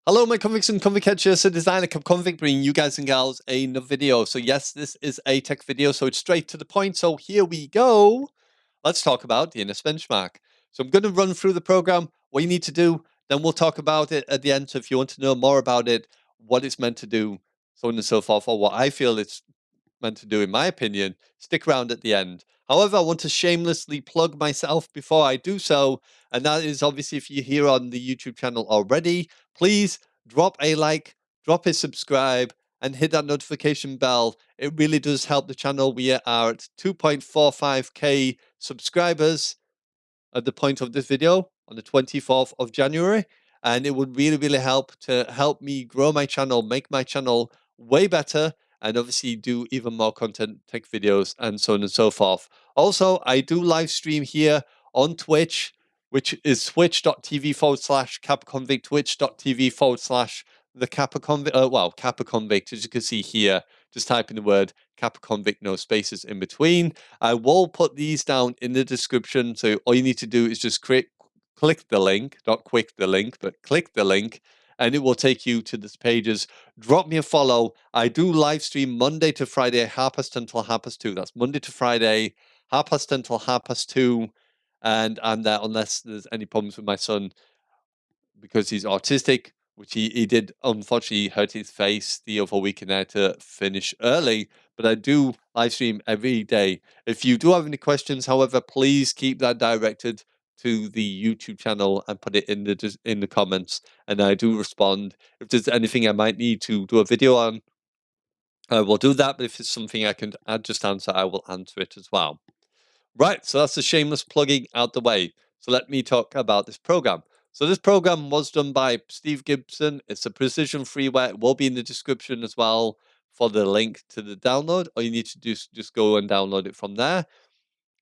Hello, my convicts and convict catchers. So designer convict bringing you guys and gals another video. So yes, this is a tech video, so it's straight to the point. So here we go. Let's talk about DNS Benchmark. So I'm going to run through the program, what you need to do, then we'll talk about it at the end. So if you want to know more about it, what it's meant to do, so on and so forth, or what I feel it's meant to do, in my opinion, stick around at the end. However, I want to shamelessly plug myself before I do so, and that is obviously if you're here on the YouTube channel already, please drop a like, drop a subscribe, and hit that notification bell. It really does help the channel. We are at 2.45k subscribers at the point of this video on the 24th of January. And it would really, really help me grow my channel, make my channel way better, and obviously do even more content, tech videos, and so on and so forth. Also, I do live stream here on Twitch, which is twitch.tv/kappa convict, twitch.tv/the kappa convict, kappa convict, as you can see here. Just type in the word kappa convict, no spaces in between. I will put these down in the description. So all you need to do is just click the link, not quick the link, but click the link, and it will take you to these pages. Drop me a follow. I do live stream Monday to Friday, 10:30 till 2:30. That's Monday to Friday, 10:30 till 2:30. And I'm there unless there's any problems with my son because he's autistic, which he did unfortunately hurt his face the other week and I had to finish early. But I do live stream every day. If you do have any questions, however, please keep that directed to the YouTube channel and put it in the comments, and I do respond. If there's anything I might need to do a video on, I will do that. But if it's something I can just answer, I will answer it as well. Right, so that's the shameless plugging out the way. So let me talk about this program. So this program was done by Steve Gibson. It's a precision freeware. It will be in the description as well for the link to the download. All you need to do is just go and download it from there.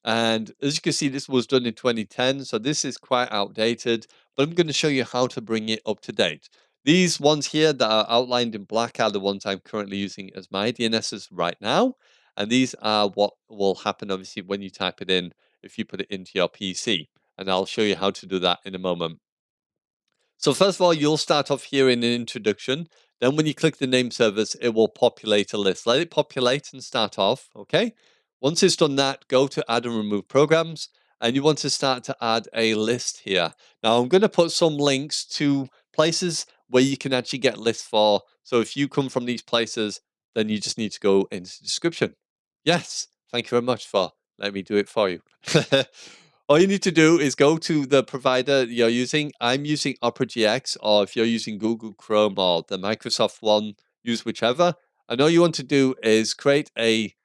And as you can see, this was done in 2010, so this is quite outdated, but I'm going to show you how to bring it up to date. These ones here that are outlined in black are the ones I'm currently using as my DNSs right now. And these are what will happen, obviously, when you type it in, if you put it into your PC. And I'll show you how to do that in a moment. So first of all, you'll start off here in an introduction. Then when you click the name servers, it will populate a list. Let it populate and start off, okay? Once it's done that, go to add and remove programs. And you want to start to add a list here. Now I'm going to put some links to places where you can actually get lists for. So if you come from these places, then you just need to go into the description. Yes, thank you very much for letting me do it for you. All you need to do is go to the provider you're using. I'm using Opera GX, or if you're using Google Chrome or the Microsoft one, use whichever. And all you want to do is create a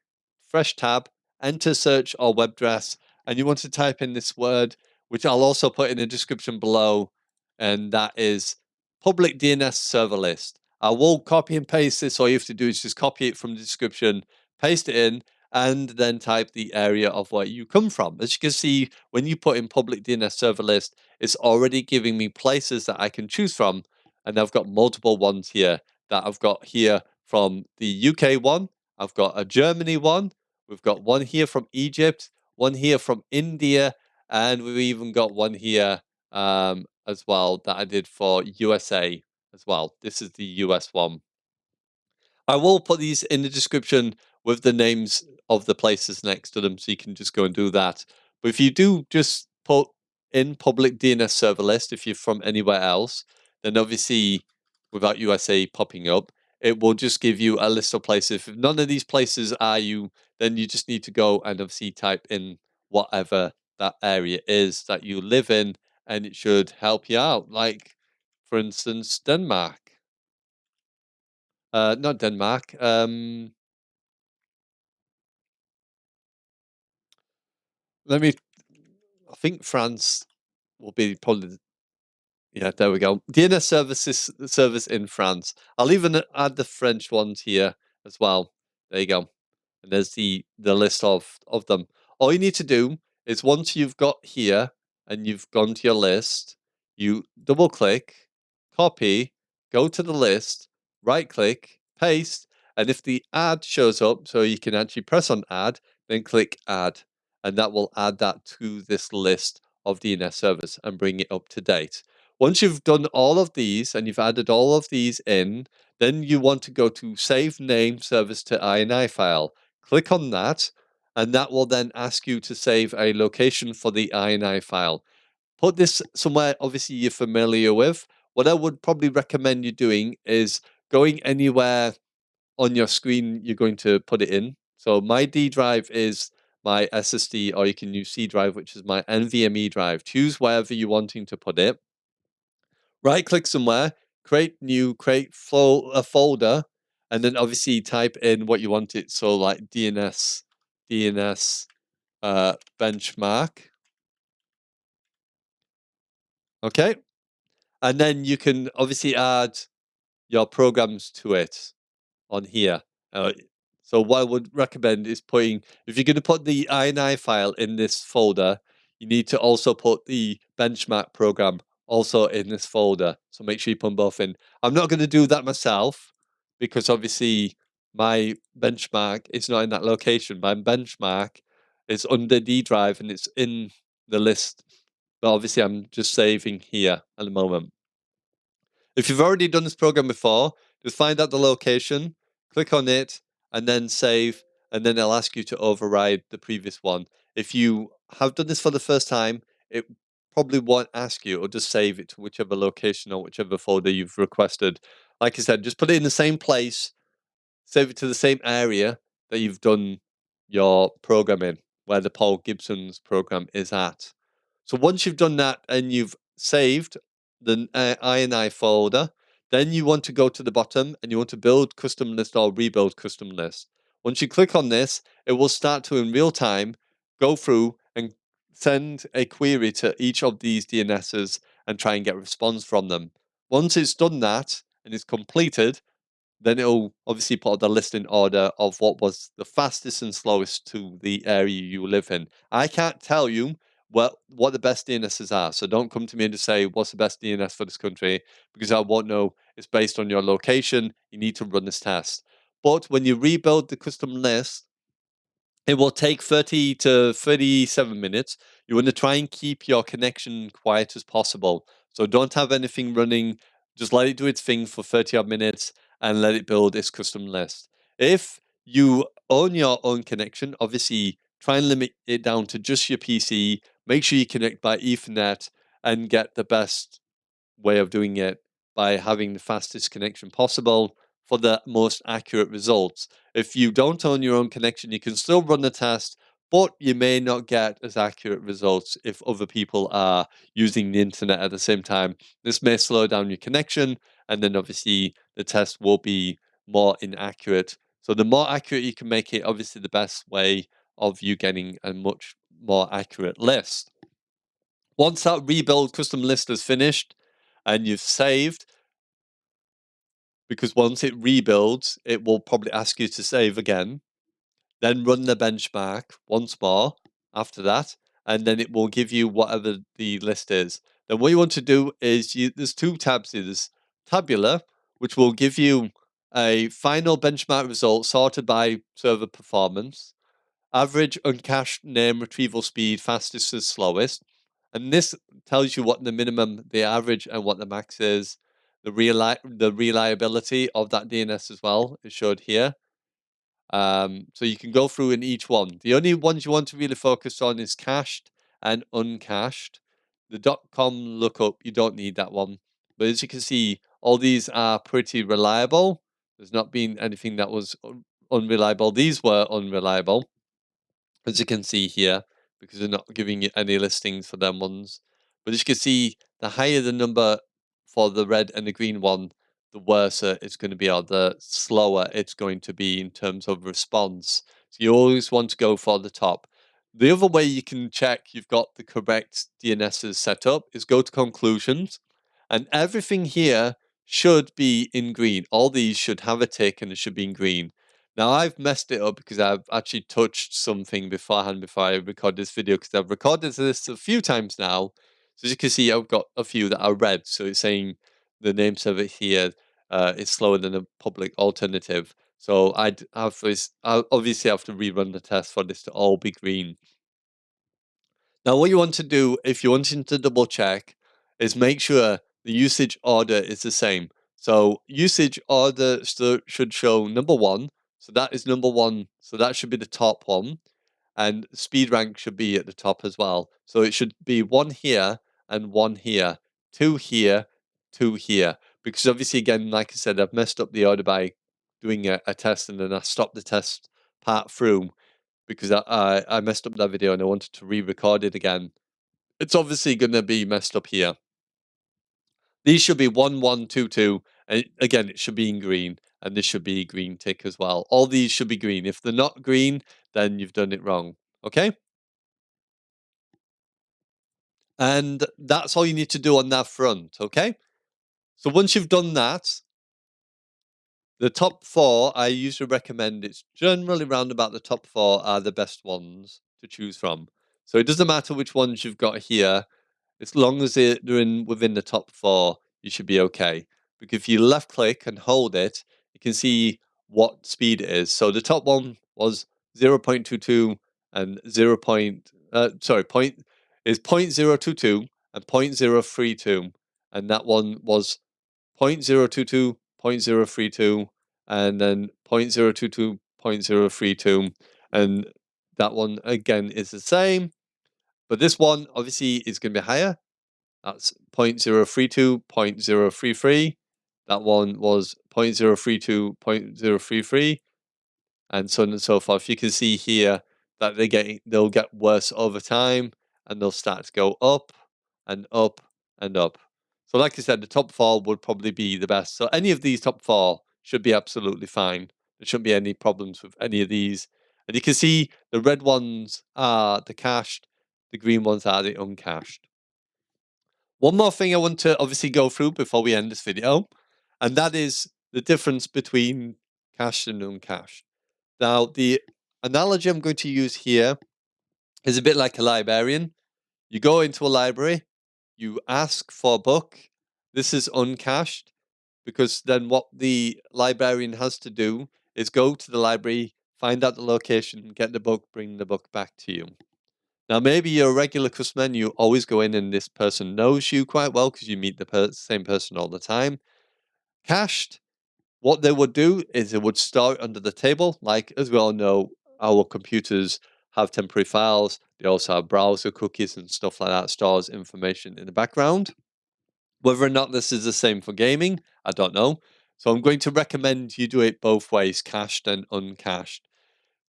fresh tab, enter search or web address, and you want to type in this word, which I'll also put in the description below, and that is public DNS server list. I will copy and paste this. All you have to do is just copy it from the description, paste it in, and then type the area of where you come from. As you can see, when you put in public DNS server list, it's already giving me places that I can choose from. And I've got multiple ones here that I've got here from the UK one. I've got a Germany one. We've got one here from Egypt, one here from India, and we've even got one here as well that I did for USA as well. This is the US one. I will put these in the description with the names of the places next to them, so you can just go and do that. But if you do just put in public DNS server list, if you're from anywhere else, then obviously without USA popping up, it will just give you a list of places. If none of these places are you, then you just need to go and obviously type in whatever that area is that you live in, and it should help you out. Like, for instance, Denmark. Not Denmark. Let me. I think France will be probably. Yeah, there we go. DNS service in France. I'll even add the French ones here as well. There you go. And there's the list of them. All you need to do is once you've got here and you've gone to your list, you double click, copy, go to the list, right click, paste, and if the add shows up, so you can actually press on add, then click add, and that will add that to this list of DNS servers and bring it up to date. Once you've done all of these and you've added all of these in, then you want to go to Save Name Service to INI file. Click on that, and that will then ask you to save a location for the INI file. Put this somewhere obviously you're familiar with. What I would probably recommend you doing is going anywhere on your screen you're going to put it in. So my D drive is my SSD, or you can use C drive, which is my NVMe drive. Choose wherever you're wanting to put it. Right click somewhere, create new, create a folder, and then obviously type in what you want it. So like DNS benchmark. Okay. And then you can obviously add your programs to it on here. Uh, so what I would recommend is putting, if you're going to put the INI file in this folder, you need to also put the benchmark program also in this folder. So make sure you put them both in. I'm not going to do that myself because obviously my benchmark is not in that location. My benchmark is under D drive and it's in the list. But obviously I'm just saving here at the moment. If you've already done this program before, just find out the location, click on it, and then save, and then it'll ask you to override the previous one. If you have done this for the first time, it probably won't ask you, or just save it to whichever location or whichever folder you've requested. Like I said, just put it in the same place, save it to the same area that you've done your program in, where the Paul Gibson's program is at. So once you've done that and you've saved the INI folder, then you want to go to the bottom and you want to build custom list or rebuild custom list. Once you click on this, it will start to in real time go through and send a query to each of these DNSs and try and get a response from them. Once it's done that and it's completed, then it'll obviously put the list in order of what was the fastest and slowest to the area you live in. I can't tell you what the best DNSs are, so don't come to me and just say what's the best DNS for this country because I won't know. It's based on your location. You need to run this test. But when you rebuild the custom list, it will take 30 to 37 minutes. You want to try and keep your connection quiet as possible. So don't have anything running. Just let it do its thing for 30 odd minutes and let it build its custom list. If you own your own connection, obviously try and limit it down to just your PC. Make sure you connect by Ethernet and get the best way of doing it by having the fastest connection possible for the most accurate results. If you don't own your own connection, you can still run the test, but you may not get as accurate results if other people are using the internet at the same time. This may slow down your connection, and then obviously the test will be more inaccurate. So the more accurate you can make it, obviously the best way of you getting a much more accurate list. Once that rebuild custom list is finished and you've saved, because once it rebuilds, it will probably ask you to save again, then run the benchmark once more after that, and then it will give you whatever the list is. Then what you want to do is there's two tabs here. There's tabular, which will give you a final benchmark result sorted by server performance, average uncached name retrieval speed, fastest to slowest. And this tells you what the minimum, the average, and what the max is. The reliability of that DNS as well is showed here. So you can go through in each one. The only ones you want to really focus on is cached and uncached. The .com lookup, you don't need that one. But as you can see, all these are pretty reliable. There's not been anything that was unreliable. These were unreliable, as you can see here, because they're not giving you any listings for them ones. But as you can see, the higher the number for the red and the green one, the worse it's going to be, or the slower it's going to be in terms of response. So you always want to go for the top. The other way you can check you've got the correct DNSs set up is go to conclusions, and everything here should be in green. All these should have a tick and it should be in green. Now I've messed it up because I've actually touched something beforehand before I record this video, because I've recorded this a few times now. So as you can see, I've got a few that are red. So it's saying the name server here is slower than a public alternative. So I obviously have to rerun the test for this to all be green. Now what you want to do, if you're wanting to double check, is make sure the usage order is the same. So usage order should show number 1. So that is number 1. So that should be the top one. And speed rank should be at the top as well. So it should be 1 here and 1 here, 2 here, 2 here. Because obviously, again, like I said, I've messed up the order by doing a test, and then I stopped the test part through because I messed up that video and I wanted to re-record it again. It's obviously going to be messed up here. These should be 1, 1, 2, 2. And again, it should be in green. And this should be green tick as well. All these should be green. If they're not green, then you've done it wrong. Okay? And that's all you need to do on that front. Okay? So once you've done that, the top 4, I usually recommend it's generally around about the top 4 are the best ones to choose from. So it doesn't matter which ones you've got here. As long as they're within the top 4, you should be okay. Because if you left click and hold it, you can see what speed it is. So the top one was 0.22 and 0. Point is 0.022 and 0.032, and that one was 0.022, 0.032, and then 0.022, 0.032, and that one again is the same. But this one obviously is going to be higher. That's 0.032, 0.033. That one was 0.032, 0.033, and so on and so forth. You can see here that they'll get worse over time, and they'll start to go up and up and up. So like I said, the top 4 would probably be the best. So any of these top 4 should be absolutely fine. There shouldn't be any problems with any of these. And you can see the red ones are the cached, the green ones are the uncached. One more thing I want to obviously go through before we end this video, and that is the difference between cached and uncached. Now, the analogy I'm going to use here is a bit like a librarian. You go into a library, you ask for a book. This is uncached because then what the librarian has to do is go to the library, find out the location, get the book, bring the book back to you. Now, maybe you're a regular customer and you always go in and this person knows you quite well because you meet the same person all the time. Cached, what they would do is it would store it under the table. Like, as we all know, our computers have temporary files. They also have browser cookies and stuff like that, stores information in the background. Whether or not this is the same for gaming, I don't know. So I'm going to recommend you do it both ways, cached and uncached.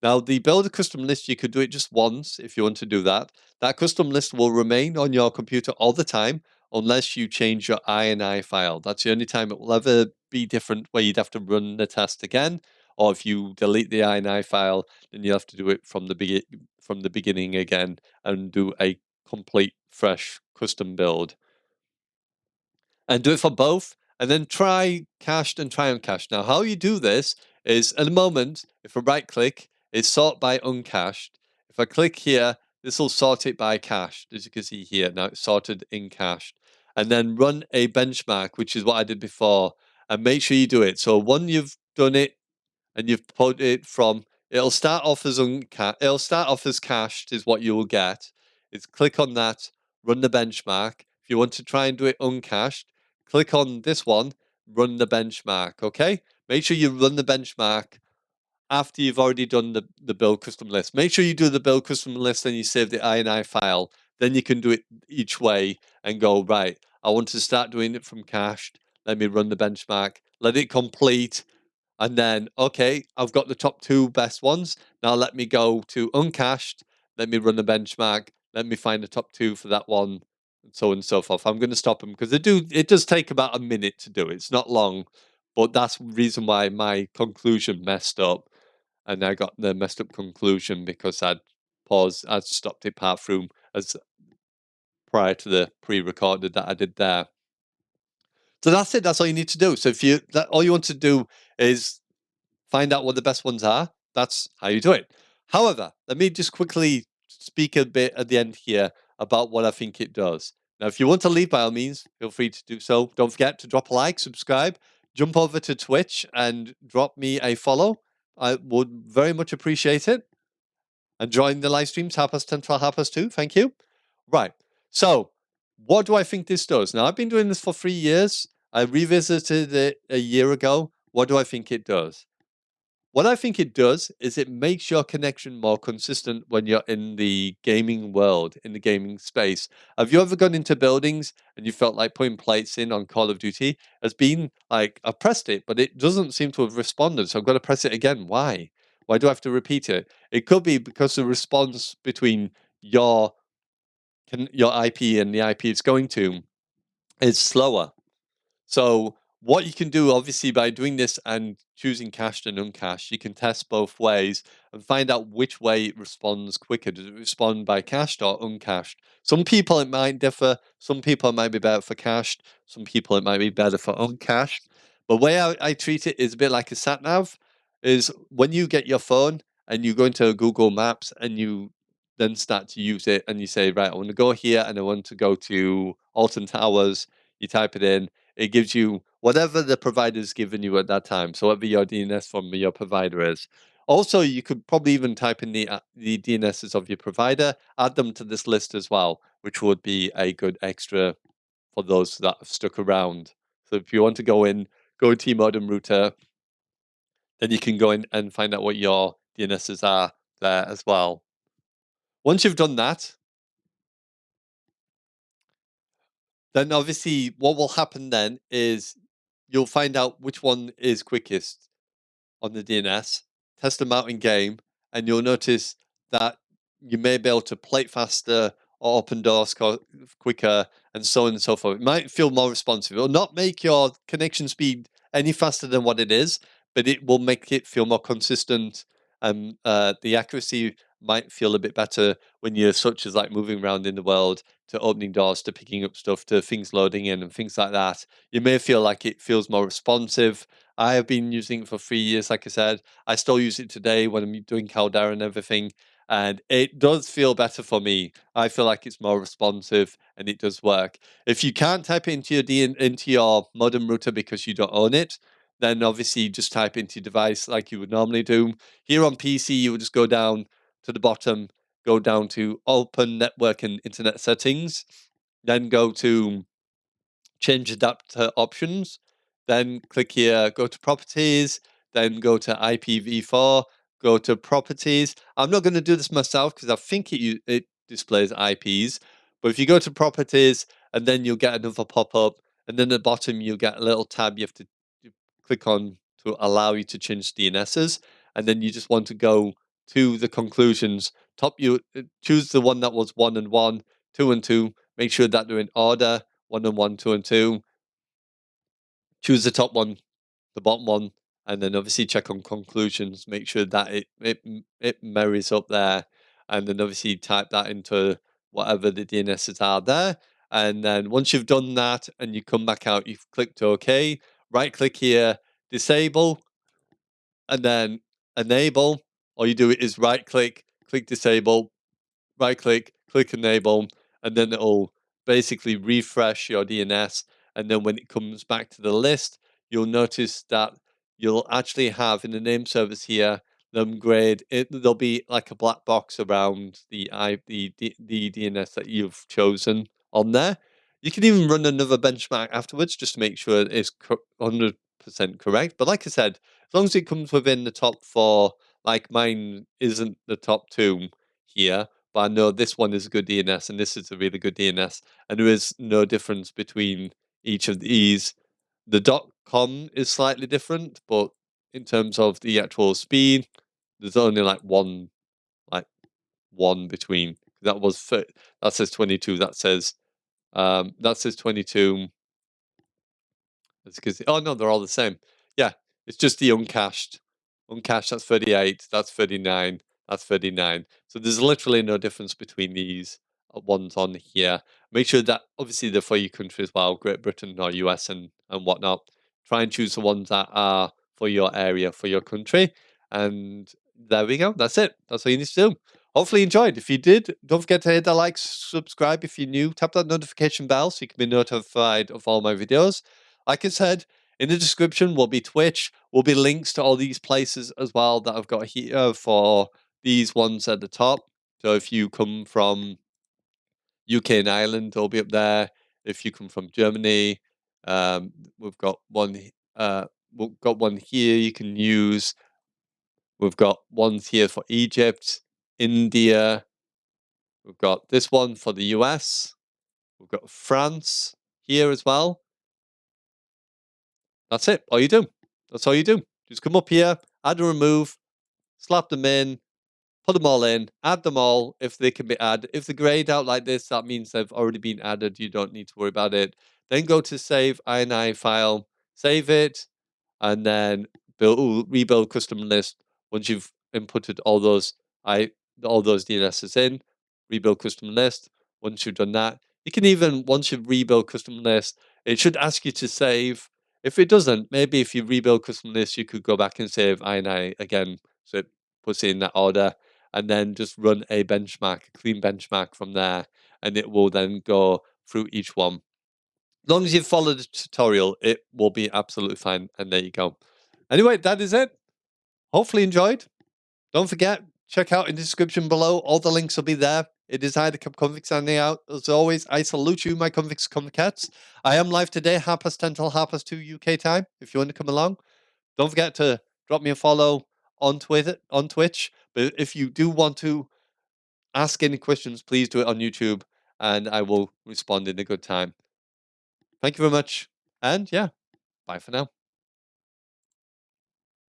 Now, the build a custom list, you could do it just once if you want to do that. That custom list will remain on your computer all the time unless you change your INI file. That's the only time it will ever be different, where you'd have to run the test again. Or if you delete the INI file, then you have to do it from the beginning again and do a complete fresh custom build. And do it for both, and then try cached and try uncached. Now, how you do this is, at the moment, if I right click, it's sort by uncached. If I click here, this will sort it by cached, as you can see here. Now it's sorted in cached. And then run a benchmark, which is what I did before, and make sure you do it. So when you've done it and you've put it from, it'll start off as it'll start off as cached is what you will get. It's click on that, run the benchmark. If you want to try and do it uncached, click on this one, run the benchmark, okay? Make sure you run the benchmark after you've already done the build custom list. Make sure you do the build custom list and you save the INI file. Then you can do it each way and go, right, I want to start doing it from cached. Let me run the benchmark, let it complete. And then, okay, I've got the top 2 best ones. Now let me go to uncached. Let me run the benchmark. Let me find the top 2 for that one, and so on and so forth. I'm going to stop them because it does take about a minute to do it. It's not long, but that's the reason why my conclusion messed up. And I got the messed up conclusion because I'd stopped it part through as prior to the pre-recorded that I did there. So that's it. That's all you need to do. So if all you want to do is find out what the best ones are, that's how you do it. However, let me just quickly speak a bit at the end here about what I think it does. Now, if you want to leave, by all means, feel free to do so. Don't forget to drop a like, subscribe, jump over to Twitch and drop me a follow. I would very much appreciate it. And join the live streams, 10:30 till 2:30. Thank you. Right. So What do I think this does? Now, I've been doing this for 3 years. I revisited it a year ago. What do I think it does? What I think it does is it makes your connection more consistent when you're in the gaming world, in the gaming space. Have you ever gone into buildings and you felt like putting plates in on Call of Duty has been like, I pressed it, but it doesn't seem to have responded. So I've got to press it again. Why? Why do I have to repeat it? It could be because the response between your your IP and the IP it's going to is slower. So what you can do, obviously, by doing this and choosing cached and uncached, you can test both ways and find out which way it responds quicker. Does it respond by cached or uncached? Some people it might differ. Some people it might be better for cached. Some people it might be better for uncached. But the way I treat it is a bit like a sat nav. Is when you get your phone and you go into Google Maps and you then start to use it and you say, right, I want to go here and I want to go to Alton Towers. You type it in, it gives you whatever the provider's given you at that time. So whatever your DNS from your provider is. Also, you could probably even type in the DNSs of your provider, add them to this list as well, which would be a good extra for those that have stuck around. So if you want to go into your modem router, then you can go in and find out what your DNSs are there as well. Once you've done that, then obviously what will happen then is you'll find out which one is quickest on the DNS, test them out in game, and you'll notice that you may be able to plate faster or open doors quicker, and so on and so forth. It might feel more responsive. It will not make your connection speed any faster than what it is, but it will make it feel more consistent. And the accuracy might feel a bit better when you're such as like moving around in the world to opening doors to picking up stuff to things loading in and things like that. You may feel like it feels more responsive. I have been using it for 3 years, like I said. I still use it today when I'm doing Caldera and everything. And it does feel better for me. I feel like it's more responsive and it does work. If you can't type it into into your modem router because you don't own it, then obviously just type into your device like you would normally do. Here on PC, you would just go down to the bottom, go down to Open Network and Internet Settings, then go to change adapter options, then click here, go to properties, then go to IPv4, go to properties. I'm not going to do this myself because I think it displays IPs. But if you go to properties and then you'll get another pop up, and then at the bottom you'll get a little tab you have to click on to allow you to change DNSs. And then you just want to go to the conclusions. Choose the one that was 1 and 1, 2 and 2. Make sure that they're in order. 1 and 1, 2 and 2. Choose the top one, the bottom one, and then obviously check on conclusions. Make sure that it marries up there, and then obviously type that into whatever the DNSs are there. And then once you've done that and you come back out, you've clicked OK. Right click here, disable, and then enable. All you do is right click, click disable, right click, click enable, and then it'll basically refresh your DNS. And then when it comes back to the list, you'll notice that you'll actually have in the name service here, there'll be like a black box around the DNS that you've chosen on there. You can even run another benchmark afterwards just to make sure it's 100% correct. But like I said, as long as it comes within the top four, like mine isn't the top two here, but I know this one is a good DNS and this is a really good DNS, and there is no difference between each of these. The .com is slightly different, but in terms of the actual speed, there's only like one between. That says 22. That says 22. That's because oh no, they're all the same. Yeah, it's just the uncached. Uncached, that's 38, that's 39, that's 39. So there's literally no difference between these ones on here. Make sure that obviously they're for your country as well, Great Britain or US and whatnot. Try and choose the ones that are for your area, for your country. And there we go. That's it. That's all you need to do. Hopefully you enjoyed. If you did, don't forget to hit that like, subscribe if you're new. Tap that notification bell so you can be notified of all my videos. Like I said, in the description will be Twitch, will be links to all these places as well that I've got here for these ones at the top. So if you come from UK and Ireland will be up there. If you come from Germany, we've got one. We've got one here you can use. We've got ones here for Egypt, India. We've got this one for the US. We've got France here as well. That's it. All you do. That's all you do. Just come up here, add and remove, slap them in, put them all in, add them all if they can be added. If they're grayed out like this, that means they've already been added. You don't need to worry about it. Then go to save ini file, save it, and then rebuild custom list. Once you've inputted all those DNSs in, rebuild custom list. Once you've done that, you can even once you've rebuilt custom list, it should ask you to save. If it doesn't, maybe if you rebuild custom list, you could go back and save ini again. So it puts it in that order, and then just run a benchmark, a clean benchmark from there, and it will then go through each one. As long as you follow the tutorial, it will be absolutely fine. And there you go. Anyway, that is it. Hopefully enjoyed. Don't forget, check out in the description below. All the links will be there. It is I, the Convict, signing out. As always, I salute you, my convicts, convicts. I am live today, 10:30 till 2:30 UK time. If you want to come along, don't forget to drop me a follow on Twitter, on Twitch. But if you do want to ask any questions, please do it on YouTube, and I will respond in a good time. Thank you very much. And yeah, bye for now.